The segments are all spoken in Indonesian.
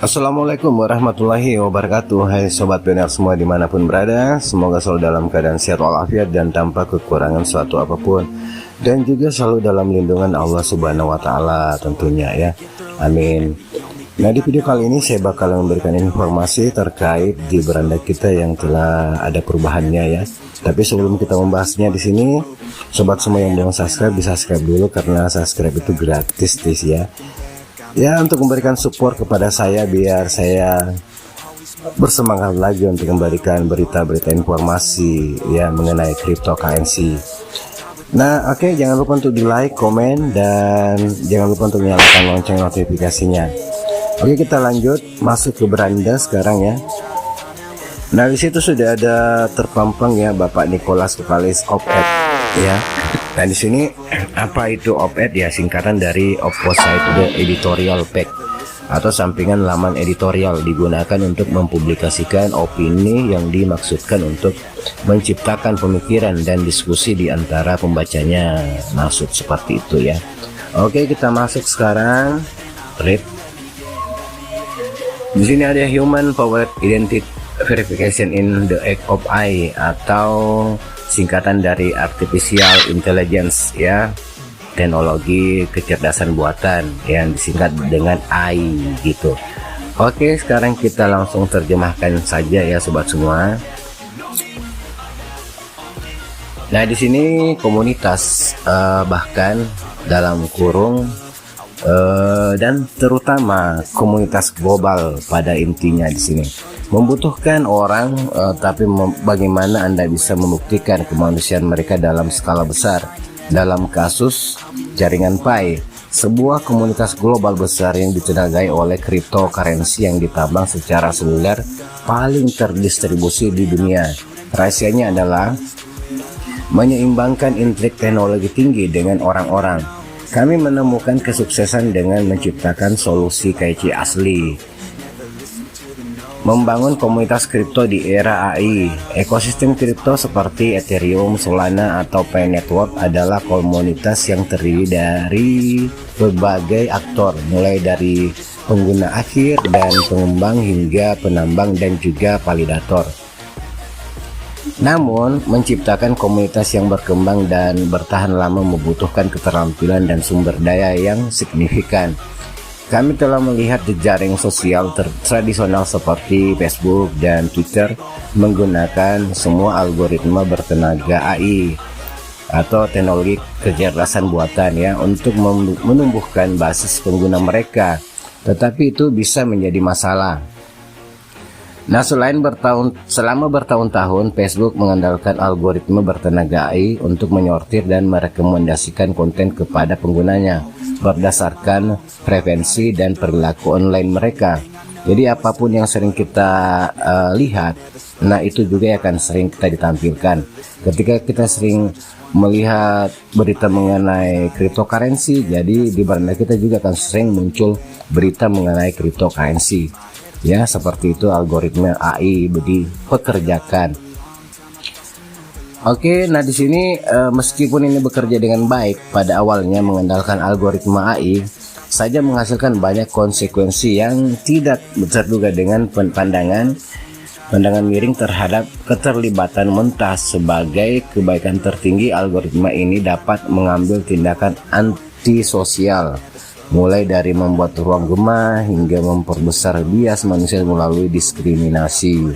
Assalamualaikum warahmatullahi wabarakatuh. Hai sobat benar semua dimanapun berada, semoga selalu dalam keadaan sehat walafiat dan tanpa kekurangan suatu apapun, dan juga selalu dalam lindungan Allah Subhanahu wa Ta'ala tentunya ya, amin. Nah, di video kali ini saya bakal memberikan informasi terkait di beranda kita yang telah ada perubahannya ya. Tapi sebelum kita membahasnya di sini, sobat semua yang belum subscribe bisa subscribe dulu, karena subscribe itu gratis ya. Ya, untuk memberikan support kepada saya biar saya bersemangat lagi untuk memberikan berita-berita informasi ya mengenai cryptocurrency. Nah, oke, jangan lupa untuk di like, komen, dan jangan lupa untuk nyalakan lonceng notifikasinya. Oke, kita lanjut masuk ke beranda sekarang ya. Nah, di situ sudah ada terpampang ya Bapak Nicholas Vokalis Op-Ed ya. Nah, di sini apa itu Op-Ed ya, singkatan dari Opposite the Editorial Pack atau sampingan laman editorial, digunakan untuk mempublikasikan opini yang dimaksudkan untuk menciptakan pemikiran dan diskusi di antara pembacanya. Maksud seperti itu ya. Oke, kita masuk sekarang. Read. Di sini ada Human Powered Identity Verification in the Act of AI, atau singkatan dari Artificial Intelligence ya, teknologi kecerdasan buatan yang disingkat dengan AI gitu. Oke, sekarang kita langsung terjemahkan saja ya sobat semua. Nah, di sini komunitas bahkan dalam kurung dan terutama komunitas global pada intinya di sini membutuhkan orang, tapi bagaimana Anda bisa membuktikan kemanusiaan mereka dalam skala besar. Dalam kasus jaringan Pi, sebuah komunitas global besar yang ditenagai oleh cryptocurrency yang ditambang secara seluler paling terdistribusi di dunia. Rahasianya adalah menyeimbangkan intrik teknologi tinggi dengan orang-orang. Kami menemukan kesuksesan dengan menciptakan solusi KYC asli. Membangun komunitas kripto di era AI. Ekosistem kripto seperti Ethereum, Solana, atau Pi Network adalah komunitas yang terdiri dari berbagai aktor, mulai dari pengguna akhir dan pengembang hingga penambang dan juga validator. Namun, menciptakan komunitas yang berkembang dan bertahan lama membutuhkan keterampilan dan sumber daya yang signifikan. Kami telah melihat jejaring sosial tradisional seperti Facebook dan Twitter menggunakan semua algoritma bertenaga AI atau teknologi kecerdasan buatan ya untuk menumbuhkan basis pengguna mereka, tetapi itu bisa menjadi masalah. Nah, selama bertahun-tahun Facebook mengandalkan algoritma bertenaga AI untuk menyortir dan merekomendasikan konten kepada penggunanya berdasarkan preferensi dan perilaku online mereka. Jadi apapun yang sering kita lihat, nah itu juga akan sering kita ditampilkan. Ketika kita sering melihat berita mengenai cryptocurrency, jadi di beranda kita juga akan sering muncul berita mengenai cryptocurrency. Ya, seperti itu algoritma AI dipekerjakan. Oke, nah di sini meskipun ini bekerja dengan baik pada awalnya mengandalkan algoritma AI saja menghasilkan banyak konsekuensi yang tidak terduga dengan pandangan miring terhadap keterlibatan mentah. Sebagai kebaikan tertinggi, algoritma ini dapat mengambil tindakan antisosial, mulai dari membuat ruang gema hingga memperbesar bias manusia melalui diskriminasi.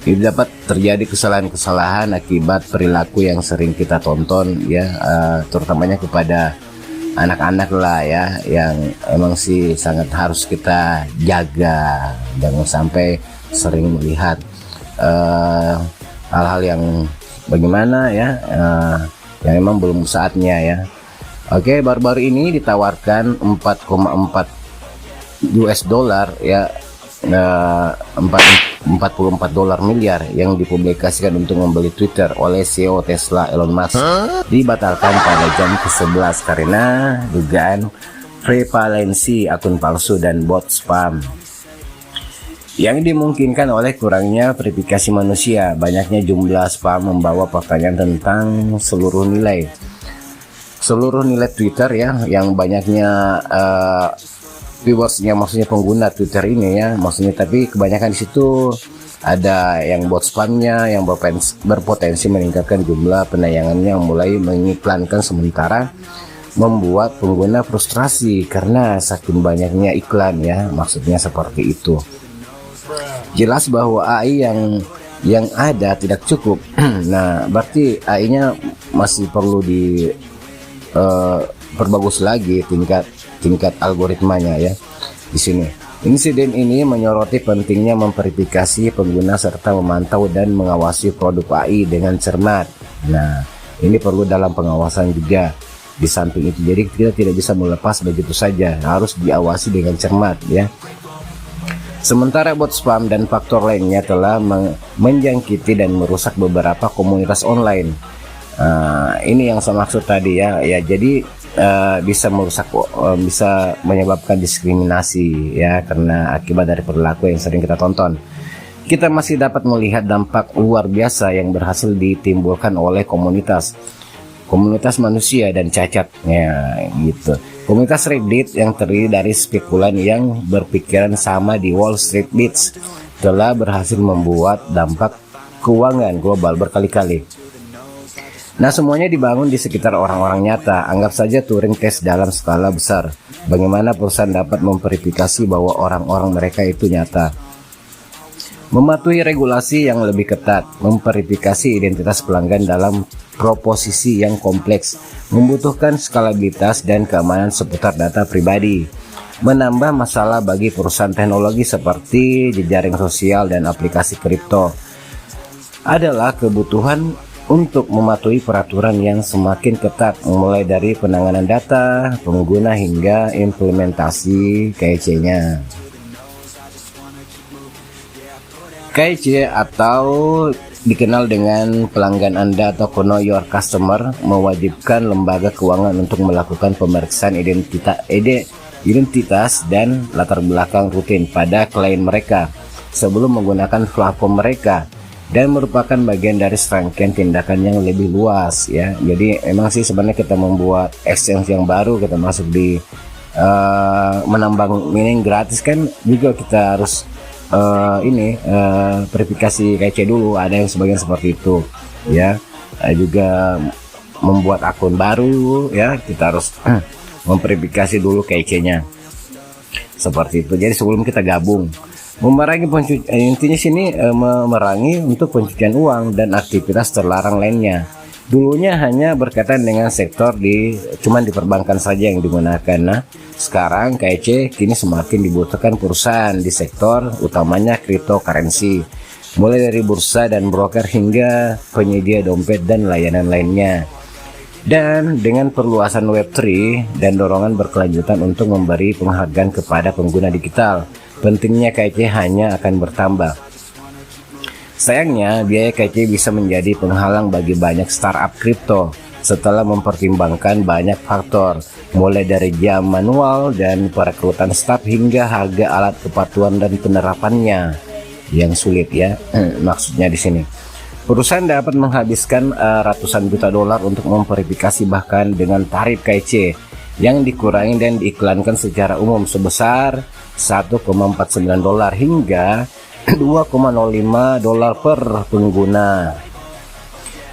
Ini dapat terjadi kesalahan-kesalahan akibat perilaku yang sering kita tonton ya, terutamanya kepada anak-anak lah ya, yang emang sih sangat harus kita jaga. Jangan sampai sering melihat hal-hal yang bagaimana ya, yang memang belum saatnya ya. Oke, baru-baru ini ditawarkan 4,4 US dollar ya, 44 dolar miliar yang dipublikasikan untuk membeli Twitter oleh CEO Tesla Elon Musk dibatalkan pada jam ke-11 karena dugaan prevalensi akun palsu dan bot spam yang dimungkinkan oleh kurangnya verifikasi manusia. Banyaknya jumlah spam membawa pertanyaan tentang seluruh nilai Twitter ya, yang banyaknya viewersnya, maksudnya pengguna Twitter ini ya, maksudnya, tapi kebanyakan di situ ada yang bot spamnya yang berpotensi meningkatkan jumlah penayangannya, mulai mengiklankan sementara membuat pengguna frustrasi karena saking banyaknya iklan ya, maksudnya seperti itu. Jelas bahwa AI yang ada tidak cukup. Nah, berarti AI-nya masih perlu perbagus lagi tingkat algoritmanya ya. Di sini insiden ini menyoroti pentingnya memverifikasi pengguna serta memantau dan mengawasi produk AI dengan cermat. Nah, ini perlu dalam pengawasan juga. Di samping itu, jadi kita tidak bisa melepas begitu saja, harus diawasi dengan cermat ya. Sementara bot spam dan faktor lainnya telah menjangkiti dan merusak beberapa komunitas online. Ini yang saya maksud tadi ya. Jadi bisa merusak, bisa menyebabkan diskriminasi ya, karena akibat dari perilaku yang sering kita tonton. Kita masih dapat melihat dampak luar biasa yang berhasil ditimbulkan oleh komunitas manusia dan cacat ya gitu. Komunitas Reddit yang terdiri dari spekulan yang berpikiran sama di Wall Street Bets telah berhasil membuat dampak keuangan global berkali-kali. Nah, semuanya dibangun di sekitar orang-orang nyata. Anggap saja Turing test dalam skala besar. Bagaimana perusahaan dapat memverifikasi bahwa orang-orang mereka itu nyata? Mematuhi regulasi yang lebih ketat, memverifikasi identitas pelanggan dalam proposisi yang kompleks, membutuhkan skalabilitas dan keamanan seputar data pribadi, menambah masalah bagi perusahaan teknologi seperti jejaring sosial dan aplikasi kripto. Adalah kebutuhan untuk mematuhi peraturan yang semakin ketat, mulai dari penanganan data pengguna hingga implementasi KYC-nya. KYC atau dikenal dengan pelanggan Anda atau Know Your Customer mewajibkan lembaga keuangan untuk melakukan pemeriksaan identitas dan latar belakang rutin pada klien mereka sebelum menggunakan platform mereka, dan merupakan bagian dari serangkaian tindakan yang lebih luas ya. Jadi emang sih sebenarnya kita membuat exchange yang baru, kita masuk di menambang mining gratis kan juga kita harus verifikasi KYC dulu. Ada yang sebagian seperti itu ya. Juga membuat akun baru ya, kita harus memverifikasi dulu KYC-nya seperti itu. Jadi sebelum kita gabung, memerangi intinya sini memerangi untuk pencucian uang dan aktivitas terlarang lainnya. Dulunya hanya berkaitan dengan sektor cuman di perbankan saja yang digunakan. Nah, sekarang KYC kini semakin dibutuhkan perusahaan di sektor utamanya cryptocurrency, mulai dari bursa dan broker hingga penyedia dompet dan layanan lainnya. Dan dengan perluasan Web3 dan dorongan berkelanjutan untuk memberi penghargaan kepada pengguna digital, pentingnya KYC hanya akan bertambah. Sayangnya, biaya KYC bisa menjadi penghalang bagi banyak startup kripto setelah mempertimbangkan banyak faktor, mulai dari jam manual dan perekrutan staf hingga harga alat kepatuhan dan penerapannya yang sulit ya. Maksudnya di sini, perusahaan dapat menghabiskan ratusan juta dolar untuk memverifikasi, bahkan dengan tarif KYC yang dikurangi dan diiklankan secara umum sebesar 1,49 dolar hingga 2,05 dolar per pengguna.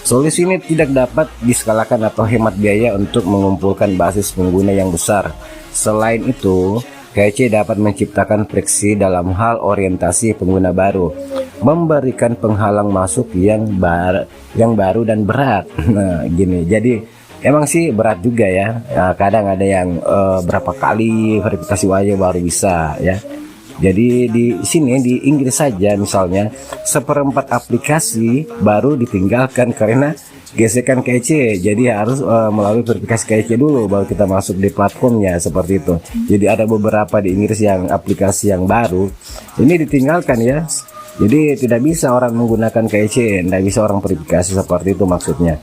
Solusi ini tidak dapat diskalakan atau hemat biaya untuk mengumpulkan basis pengguna yang besar. Selain itu, KYC dapat menciptakan friksi dalam hal orientasi pengguna baru, memberikan penghalang masuk yang baru dan berat. Nah, gini. Jadi emang sih berat juga ya. Kadang ada yang berapa kali verifikasi wajah baru bisa ya. Jadi di sini di Inggris saja misalnya 1/4 aplikasi baru ditinggalkan karena gesekan KYC. Jadi harus melalui verifikasi KYC dulu baru kita masuk di platformnya, seperti itu. Jadi ada beberapa di Inggris yang aplikasi yang baru ini ditinggalkan ya. Jadi tidak bisa orang menggunakan KYC, tidak bisa orang verifikasi, seperti itu maksudnya.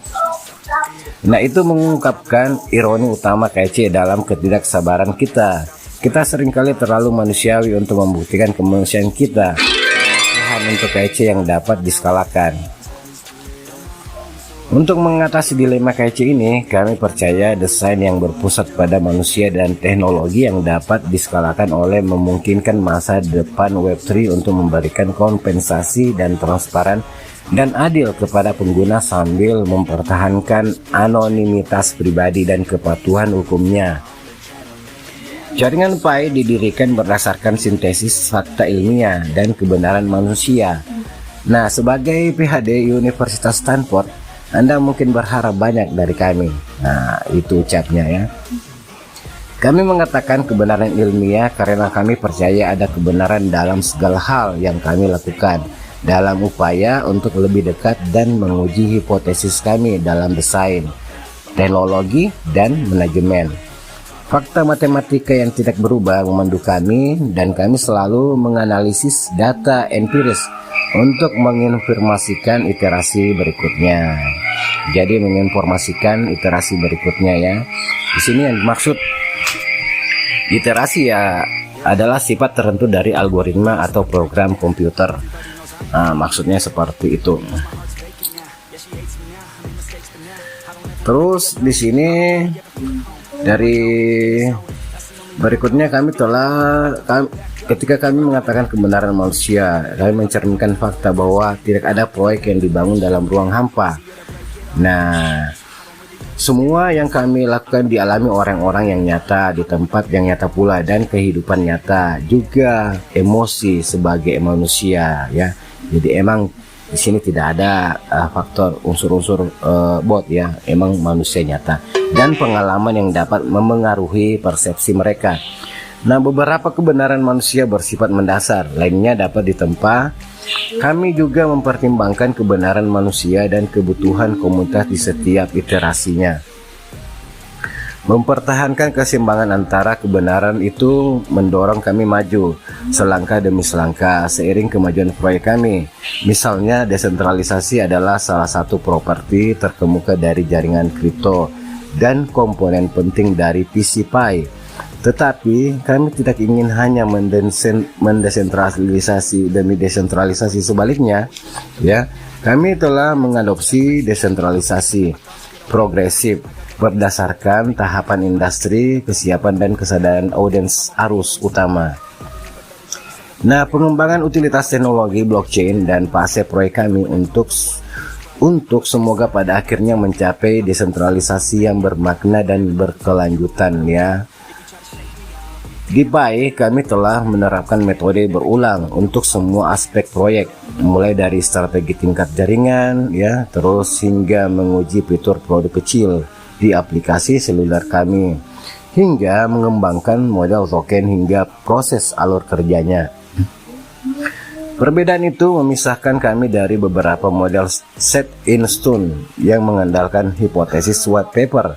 Nah, itu mengungkapkan ironi utama KYC dalam ketidaksabaran kita. Kita seringkali terlalu manusiawi untuk membuktikan kemanusiaan kita. Tuhan untuk KYC yang dapat diskalakan. Untuk mengatasi dilema KC ini, kami percaya desain yang berpusat pada manusia dan teknologi yang dapat diskalakan oleh memungkinkan masa depan Web3 untuk memberikan kompensasi dan transparan dan adil kepada pengguna sambil mempertahankan anonimitas pribadi dan kepatuhan hukumnya. Jaringan Pi didirikan berdasarkan sintesis fakta ilmiah dan kebenaran manusia. Nah, sebagai PhD Universitas Stanford, Anda mungkin berharap banyak dari kami. Nah, itu ucapnya ya. Kami mengatakan kebenaran ilmiah karena kami percaya ada kebenaran dalam segala hal yang kami lakukan dalam upaya untuk lebih dekat dan menguji hipotesis kami dalam desain, teknologi, dan manajemen. Fakta matematika yang tidak berubah memandu kami, dan kami selalu menganalisis data empiris untuk menginformasikan iterasi berikutnya. Jadi menginformasikan iterasi berikutnya ya. Di sini yang dimaksud iterasi ya adalah sifat tertentu dari algoritma atau program komputer. Nah, maksudnya seperti itu. Terus di sini dari berikutnya ketika kami mengatakan kebenaran manusia, kami mencerminkan fakta bahwa tidak ada proyek yang dibangun dalam ruang hampa. Nah, semua yang kami lakukan dialami orang-orang yang nyata di tempat yang nyata pula, dan kehidupan nyata juga emosi sebagai manusia ya. Jadi emang di sini tidak ada faktor unsur-unsur bot ya, emang manusia nyata dan pengalaman yang dapat memengaruhi persepsi mereka. Nah, beberapa kebenaran manusia bersifat mendasar, lainnya dapat ditempa. Kami juga mempertimbangkan kebenaran manusia dan kebutuhan komunitas di setiap iterasinya. Mempertahankan keseimbangan antara kebenaran itu mendorong kami maju selangkah demi selangkah seiring kemajuan proyek kami. Misalnya, desentralisasi adalah salah satu properti terkemuka dari jaringan kripto dan komponen penting dari TCP. Tetapi kami tidak ingin hanya mendesentralisasi demi desentralisasi, sebaliknya ya. Kami telah mengadopsi desentralisasi progresif berdasarkan tahapan industri, kesiapan dan kesadaran audiens arus utama. Nah, pengembangan utilitas teknologi blockchain dan fase proyek kami untuk semoga pada akhirnya mencapai desentralisasi yang bermakna dan berkelanjutan ya. Di Pi, kami telah menerapkan metode berulang untuk semua aspek proyek, mulai dari strategi tingkat jaringan, ya, terus hingga menguji fitur produk kecil di aplikasi seluler kami, hingga mengembangkan model token hingga proses alur kerjanya. Perbedaan itu memisahkan kami dari beberapa model set in stone yang mengandalkan hipotesis white paper.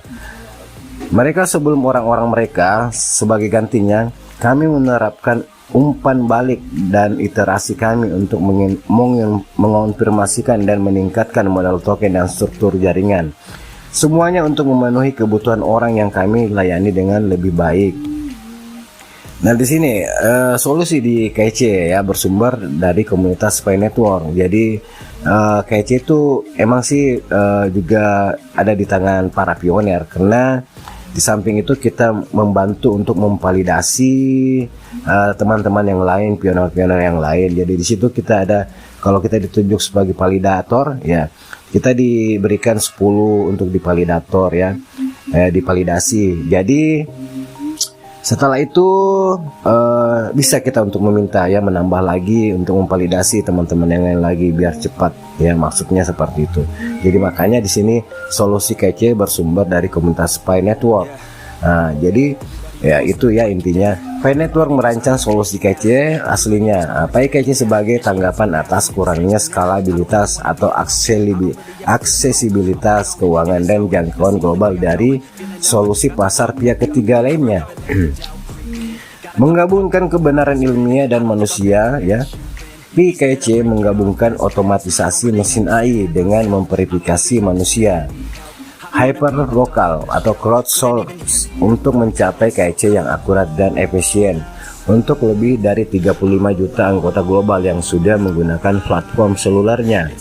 Mereka sebelum orang-orang mereka, sebagai gantinya, kami menerapkan umpan balik dan iterasi kami untuk mengonfirmasikan dan meningkatkan modal token dan struktur jaringan. Semuanya untuk memenuhi kebutuhan orang yang kami layani dengan lebih baik. Nah, di sini solusi di KC ya bersumber dari komunitas Pi Network. Jadi KC itu emang sih juga ada di tangan para pioner, karena di samping itu kita membantu untuk memvalidasi teman-teman yang lain, pioner-pioner yang lain. Jadi di situ kita ada, kalau kita ditunjuk sebagai validator ya, kita diberikan 10 untuk divalidator ya, divalidasi. Jadi setelah itu bisa kita untuk meminta ya, menambah lagi untuk memvalidasi teman-teman yang lain lagi biar cepat ya, maksudnya seperti itu. Jadi makanya di sini solusi KC bersumber dari komunitas Pi Network. Nah, jadi ya itu ya intinya. Pi Network merancang solusi KC aslinya. Pi KC sebagai tanggapan atas kurangnya skalabilitas atau aksesibilitas keuangan dan jangkauan global dari solusi pasar pihak ketiga lainnya. Menggabungkan kebenaran ilmiah dan manusia ya. PKC menggabungkan otomatisasi mesin AI dengan memverifikasi manusia. Hyperlocal atau crowdsource untuk mencapai KC yang akurat dan efisien untuk lebih dari 35 juta anggota global yang sudah menggunakan platform selulernya.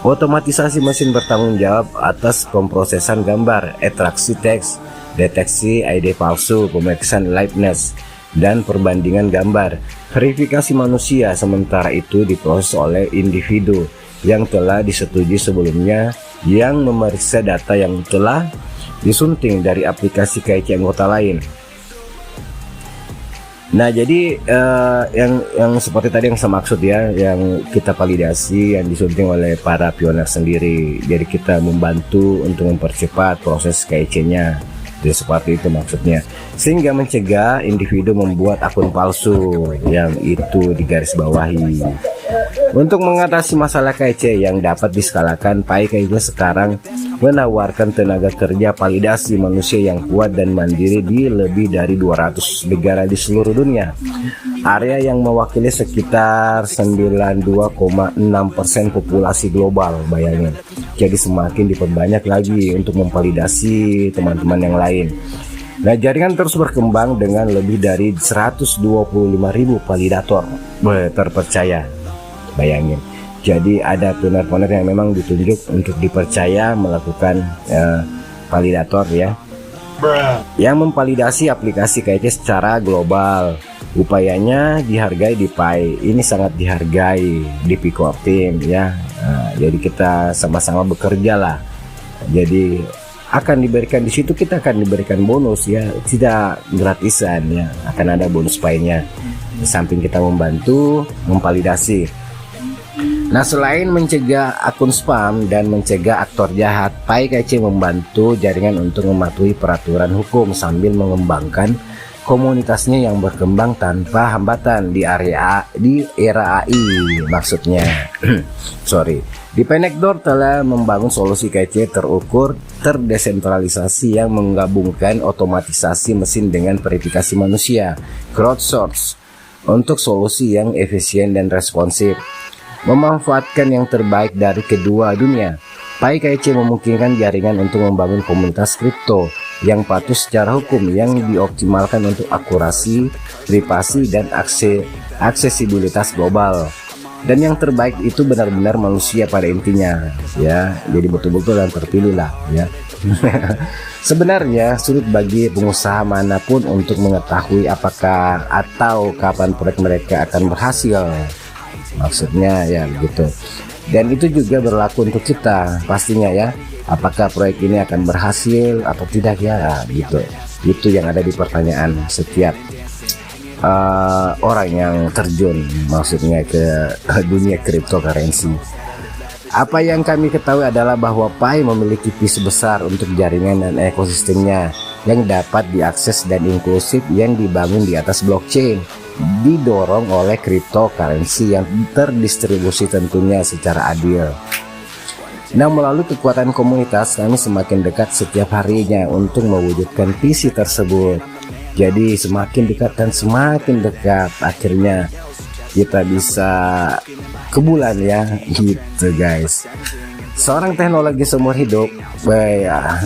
Otomatisasi mesin bertanggung jawab atas pemrosesan gambar, ekstraksi teks, deteksi ID palsu, pemeriksaan liveness, dan perbandingan gambar. Verifikasi manusia sementara itu diproses oleh individu yang telah disetujui sebelumnya, yang memeriksa data yang telah disunting dari aplikasi KIC anggota lain. Nah, jadi yang seperti tadi yang saya maksud ya, yang kita validasi yang disunting oleh para pioner sendiri. Jadi kita membantu untuk mempercepat proses KIC-nya. Jadi seperti itu maksudnya, sehingga mencegah individu membuat akun palsu yang itu digarisbawahi. Untuk mengatasi masalah KIC yang dapat diskalakan, PAI sekarang menawarkan tenaga kerja validasi manusia yang kuat dan mandiri di lebih dari 200 negara di seluruh dunia. Area yang mewakili sekitar 92,6% populasi global, bayangin. Jadi semakin diperbanyak lagi untuk memvalidasi teman-teman yang lain. Nah, jaringan terus berkembang dengan lebih dari 125.000 validator terpercaya. Bayangin. Jadi ada pioner-pioner yang memang ditunjuk untuk dipercaya melakukan validator ya, yang memvalidasi aplikasi KIC secara global. Upayanya dihargai di PAI. Ini sangat dihargai di Picor Team ya. Jadi kita sama-sama bekerja lah. Jadi akan diberikan di situ, kita akan diberikan bonus ya, tidak gratisan ya, akan ada bonus PAI-nya. Di samping kita membantu memvalidasi. Nah, selain mencegah akun spam dan mencegah aktor jahat, PAI KIC membantu jaringan untuk mematuhi peraturan hukum sambil mengembangkan komunitasnya yang berkembang tanpa hambatan di era AI maksudnya. Di Pinector telah membangun solusi KIC terukur, terdesentralisasi yang menggabungkan otomatisasi mesin dengan verifikasi manusia, crowdsource, untuk solusi yang efisien dan responsif. Memanfaatkan yang terbaik dari kedua dunia, PAI KIC memungkinkan jaringan untuk membangun komunitas kripto yang patuh secara hukum, yang dioptimalkan untuk akurasi, privasi, dan aksesibilitas global. Dan yang terbaik itu benar-benar manusia pada intinya ya. Jadi betul-betul yang terpilih lah ya. Sebenarnya sulit bagi pengusaha manapun untuk mengetahui apakah atau kapan proyek mereka akan berhasil. Maksudnya ya begitu. Dan itu juga berlaku untuk kita pastinya ya. Apakah proyek ini akan berhasil atau tidak ya gitu. Itu yang ada di pertanyaan setiap orang yang terjun maksudnya ke dunia cryptocurrency. Apa yang kami ketahui adalah bahwa PAI memiliki visi besar untuk jaringan dan ekosistemnya yang dapat diakses dan inklusif, yang dibangun di atas blockchain, didorong oleh cryptocurrency yang terdistribusi tentunya secara adil. Nah, melalui kekuatan komunitas, kami semakin dekat setiap harinya untuk mewujudkan visi tersebut. Jadi semakin dekat dan semakin dekat, akhirnya kita bisa ke bulan ya gitu guys. Seorang teknologi seumur hidup,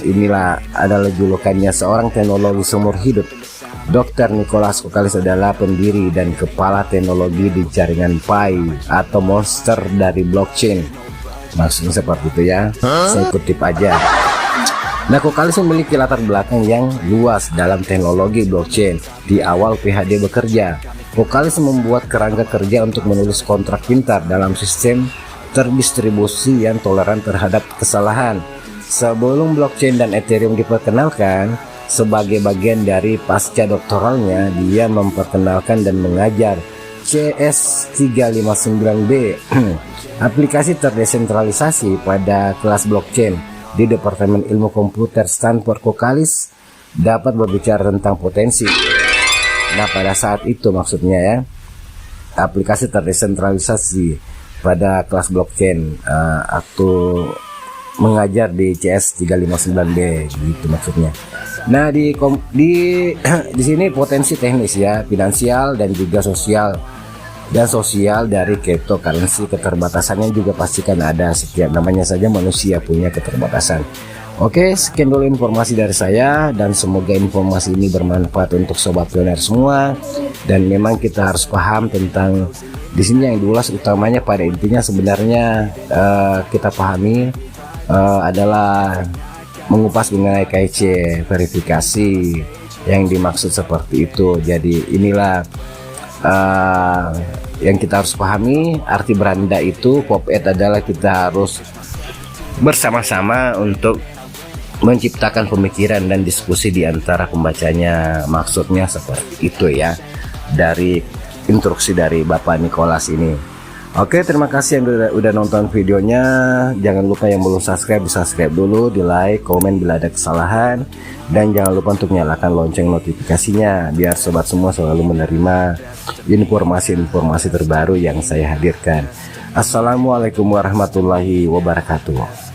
inilah adalah julukannya, seorang teknologi seumur hidup. Dr. Nicholas Kokalis adalah pendiri dan kepala teknologi di jaringan PAI atau monster dari blockchain. Maksudnya seperti itu ya, saya kutip aja. Nah, Kokalis memiliki latar belakang yang luas dalam teknologi blockchain. Di awal PhD bekerja, Kokalis membuat kerangka kerja untuk menulis kontrak pintar dalam sistem terdistribusi yang toleran terhadap kesalahan. Sebelum blockchain dan Ethereum diperkenalkan, sebagai bagian dari pasca doktoralnya, dia memperkenalkan dan mengajar CS359B, aplikasi terdesentralisasi pada kelas blockchain di Departemen Ilmu Komputer Stanford. Kokalis dapat berbicara tentang potensi. Nah, pada saat itu maksudnya ya, aplikasi terdesentralisasi pada kelas blockchain atau mengajar di CS359B gitu maksudnya. Nah, di sini potensi teknis ya, finansial dan juga sosial dari cryptocurrency. Keterbatasannya juga pastikan ada, setiap namanya saja manusia punya keterbatasan. Oke, sekian dulu informasi dari saya dan semoga informasi ini bermanfaat untuk sobat pioner semua. Dan memang kita harus paham tentang di sini yang diulas utamanya pada intinya sebenarnya kita pahami adalah mengupas mengenai KIC verifikasi yang dimaksud seperti itu. Jadi inilah yang kita harus pahami. Arti beranda itu pop-it adalah kita harus bersama-sama untuk menciptakan pemikiran dan diskusi di antara pembacanya, maksudnya seperti itu ya, dari instruksi dari Bapak Nicholas ini. Oke, terima kasih yang udah nonton videonya. Jangan lupa yang belum subscribe, subscribe dulu, di like, komen bila ada kesalahan, dan jangan lupa untuk nyalakan lonceng notifikasinya biar sobat semua selalu menerima informasi-informasi terbaru yang saya hadirkan. Assalamualaikum warahmatullahi wabarakatuh.